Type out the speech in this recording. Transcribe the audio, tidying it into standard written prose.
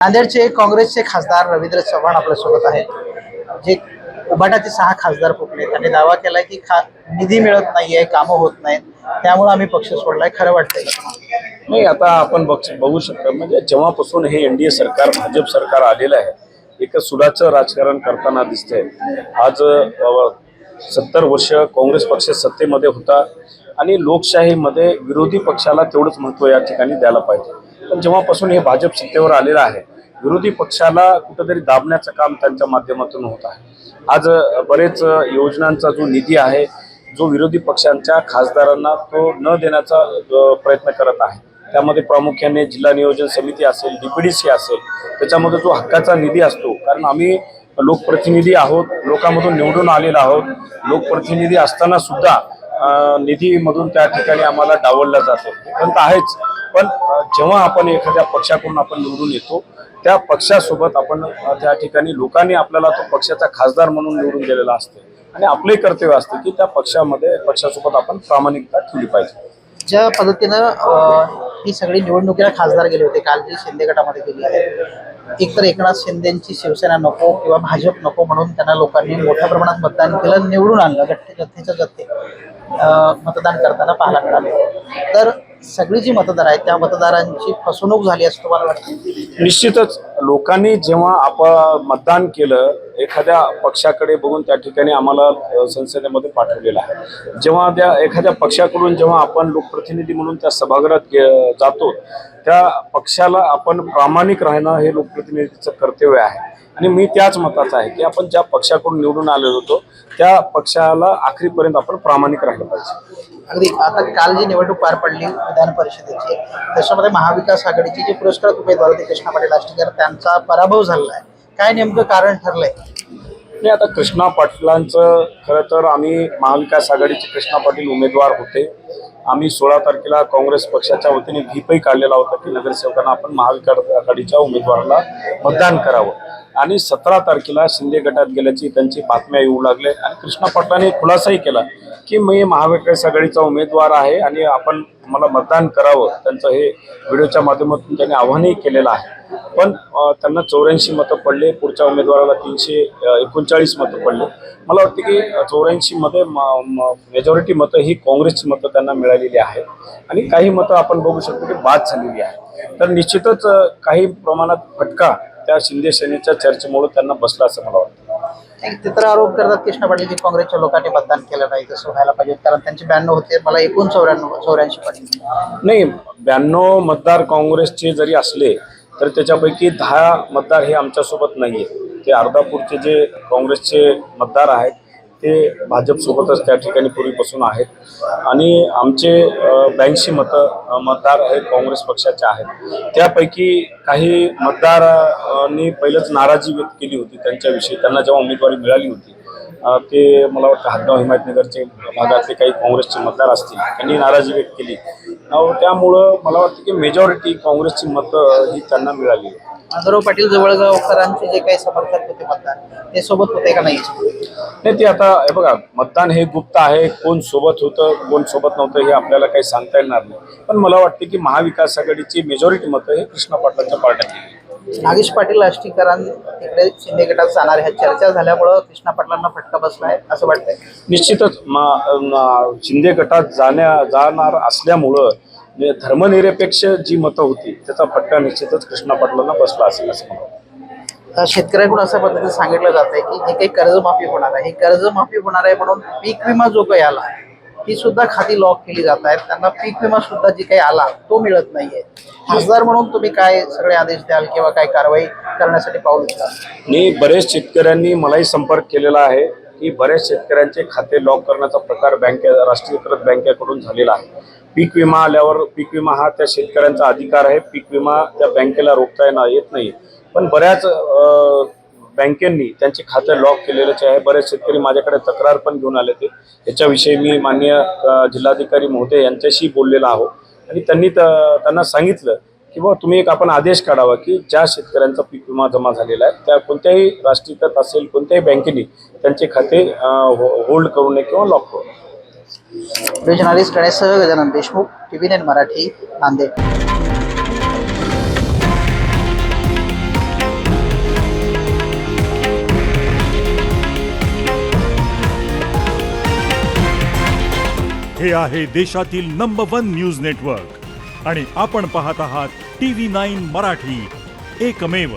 नांदेडचे काँग्रेसचे खासदार रवींद्र चव्हाण आपल्यासोबत आहेत, जे उभाटाचे 6 खासदार फुटले. त्यांनी दावा केलाय की निधी मिळत नाहीये, कामं होत नाहीत, त्यामुळे आम्ही पक्ष सोडलाय. खरं वाटतंय? नाही, आता आपण बघू शकतो म्हणजे जेव्हापासून हे एनडीए सरकार भाजप सरकार आलेलं आहे, एक सुडाचं राजकारण करताना दिसतंय. आज 70 वर्ष काँग्रेस पक्ष सत्तेमध्ये होता आणि लोकशाहीमध्ये विरोधी पक्षाला तेवढंच महत्त्व या ठिकाणी द्यायला पाहिजे. पण जेव्हापासून हे भाजप सत्तेवर आलेलं आहे, विरोधी पक्षाला कुठेतरी दाबण्याचं काम त्यांच्या माध्यमातून होत आहे. आज बरेच योजनांचा जो निधी आहे, जो विरोधी पक्षांच्या खासदारांना तो न देण्याचा प्रयत्न करत आहे. त्यामध्ये प्रामुख्याने जिल्हा नियोजन समिती असेल, डीपीडीसी असेल, त्याच्यामध्ये जो हक्काचा निधी असतो, कारण आम्ही लोकप्रतिनिधी आहोत, लोकांमधून निवडून आलेलो आहोत. लोकप्रतिनिधी असताना सुद्धा निधीमधून त्या ठिकाणी आम्हाला डावललं जातं, पण आहेच. पण जेव्हा आपण एखाद्या पक्षाकडून आपण निवडून येतो, त्या पक्षासोबत आपण त्या ठिकाणी लोकांनी आपल्याला तो पक्षाचा खासदार म्हणून निवडून दिलेला असतो आणि आपले कर्तव्य असते की त्या पक्षासोबत आपण प्रामाणिकता ठेवली पाहिजे. ज्या पद्धतीनं ही सगळी निवडणुकीला खासदार गेले होते, काल जी शिंदे गटामध्ये गेली आहे, एकतर एकनाथ शिंदेची शिवसेना नको किंवा भाजप नको म्हणून त्यांना लोकांनी मोठ्या प्रमाणात मतदान केलं, निवडून आणलं. जथ्थेच्या जथ्थे मतदान करताना पाहायला मिळाले. तर सगळी जी मतदार आहेत त्या मतदारांची फसवणूक झाली असं तुम्हाला वाटतं? निश्चितच लोकांनी जेव्हा आपण मतदान केलं, एखाद्या पक्षाकडे बघून त्या ठिकाणी आम्हाला संसदेमध्ये पाठवलेलं आहे. जेव्हा त्या एखाद्या पक्षाकडून जेव्हा आपण लोकप्रतिनिधी म्हणून त्या सभागृहात जातो, त्या पक्षाला आपण प्रामाणिक राहणं हे लोकप्रतिनिधीचं कर्तव्य आहे. आणि मी त्याच मताचा आहे की आपण ज्या पक्षाकडून निवडून आलेलो होतो त्या पक्षाला आखरीपर्यंत आपण प्रामाणिक राहिलं पाहिजे. अगदी. आता काल जी निवडणूक पार पडली विधान परिषदेची, त्याच्यामध्ये महाविकास आघाडीचे जे पुरस्कृत उमेदवार होते कृष्णा पाटील आष्टीकर, त्यांचा पराभव झालेला आहे. काय नेमकं कारण ठरलंय? नाही, आता कृष्णा पाटलांचं खरं तर आम्ही महाविकास आघाडीचे कृष्णा पाटील उमेदवार होते. आम्ही 16 तारखेला काँग्रेस पक्षाच्या वतीने व्हीपही काढलेला होता की नगरसेवकांना आपण महाविकास आघाडीच्या उमेदवाराला मतदान करावं. आणि 17 तारखेला शिंदे गटात गेल्याची त्यांची बातम्या येऊ लागले आणि कृष्णा पाटलांनी खुलासाही केला की मी महाविकास आघाडीचा उमेदवार आहे आणि आपण मला मतदान करावं. त्यांचं हे व्हिडिओच्या माध्यमातून त्यांनी आव्हानही केलेलं आहे. पण त्यांना 84 मतं पडले, पुढच्या उमेदवाराला 339 मतं पडले. मला वाटतं की 84 मध्ये मेजॉरिटी मतं ही काँग्रेसची मतं त्यांना मिळालेली आहेत आणि काही मतं आपण बघू शकतो की बाद झालेली आहे. तर निश्चितच काही प्रमाणात फटका त्या शिंदे सेनेच्या चर्चेमुळे त्यांना बसला असं मला वाटतं. ते तर आरोप करतात कृष्णा पाटील की काँग्रेसच्या लोकांनी मतदान केलं नाही, तसं व्हायला पाहिजे, कारण त्यांचे 92 होते, मला एकूण 84 पडले. नाही, 92 मतदार काँग्रेसचे जरी असले तर त्याच्यापैकी 10 मतदार हे आमच्यासोबत नाही आहेत. ते अर्धापूरचे जे काँग्रेसचे मतदार आहेत ते भाजपसोबतच त्या ठिकाणी पूर्वीपासून आहेत आणि आमचे 82 मतदार हे काँग्रेस पक्षाचे आहेत. त्यापैकी काही मतदारांनी पहिलंच नाराजी व्यक्त केली होती त्यांच्याविषयी. त्यांना जेव्हा उमेदवारी मिळाली होती ते मला वाटतं हातगाव हिमायतनगरचे भागातले काही काँग्रेसचे मतदार असतील, त्यांनी नाराजी व्यक्त केली. त्यामुळं मला वाटतं की मेजॉरिटी काँग्रेसची मतं ही त्यांना मिळाली. माधवराव पाटील जवळगावकरांचे जे काही समर्थक होते मतदार, ते सोबत होते का नाही? नाही, ते आता हे बघा, मतदान हे गुप्त आहे. कोण सोबत होतं कोण सोबत नव्हतं हे आपल्याला काही सांगता येणार नाही. पण मला वाटतं की महाविकास आघाडीची मेजॉरिटी मतं हे कृष्णा पाटलांच्या पार्ट्यात गेली. नागेश पाटील आष्टीकरांकडे शिंदे गटात जाणार ह्या चर्चा झाल्यामुळं कृष्णा पाटलांना फटका बसलाय असं वाटतंय? निश्चितच शिंदे गटात जाणार असल्यामुळं धर्मनिरपेक्ष जी मतं होती त्याचा फटका निश्चितच कृष्णा पाटलांना बसला असेल असं मला वाटतं. शेतकऱ्यांकडून अशा पद्धतीने सांगितलं जात आहे की जे काही कर्जमाफी होणार आहे, ही कर्जमाफी होणार आहे म्हणून पीक विमा जो काही आला ती सुद्धा खाती लॉक केली जात आहेत. त्यांना पीक विमा सुद्धा जी काही आला तो मिळत नाहीये. खासदार म्हणून तुम्ही काय सगळे आदेश द्याल किंवा काय कारवाई करण्यासाठी पाऊल उचलाल? मी बरेच शेतकऱ्यांनी मलाही संपर्क केलेला आहे की बऱ्याच शेतकऱ्यांचे खाते लॉक करण्याचा प्रकार राष्ट्रीयकृत बँकेकडून झालेला आहे. पीक विमा आल्यावर पीक विमा हा त्या शेतकऱ्यांचा अधिकार आहे. पीक विमा त्या बँकेला रोखता येत नाही. पण बऱ्याच बँकेंनी त्यांचे खाते लॉक केलेलेच आहे. बरेच शेतकरी माझ्याकडे तक्रार पण घेऊन आले ते. याच्याविषयी मी माननीय जिल्हाधिकारी महोदय यांच्याशी बोललेला आहोत आणि त्यांना सांगितलं की बाबा तुम्ही आपण आदेश काढावा की ज्या शेतकऱ्यांचा पीक विमा जमा झालेला आहे त्या कोणत्याही राष्ट्रीयकृत असेल कोणत्याही बँकेने त्यांचे खाते होल्ड करू नये किंवा लॉक करू नये. जर्नलिस्ट गणेशसह गजानन देशमुख, TV9 मराठी, नांदेड. हे आहे देशातील नंबर 1 न्यूज नेटवर्क आणि आपण पाहत आहात TV9 मराठी, एकमेव.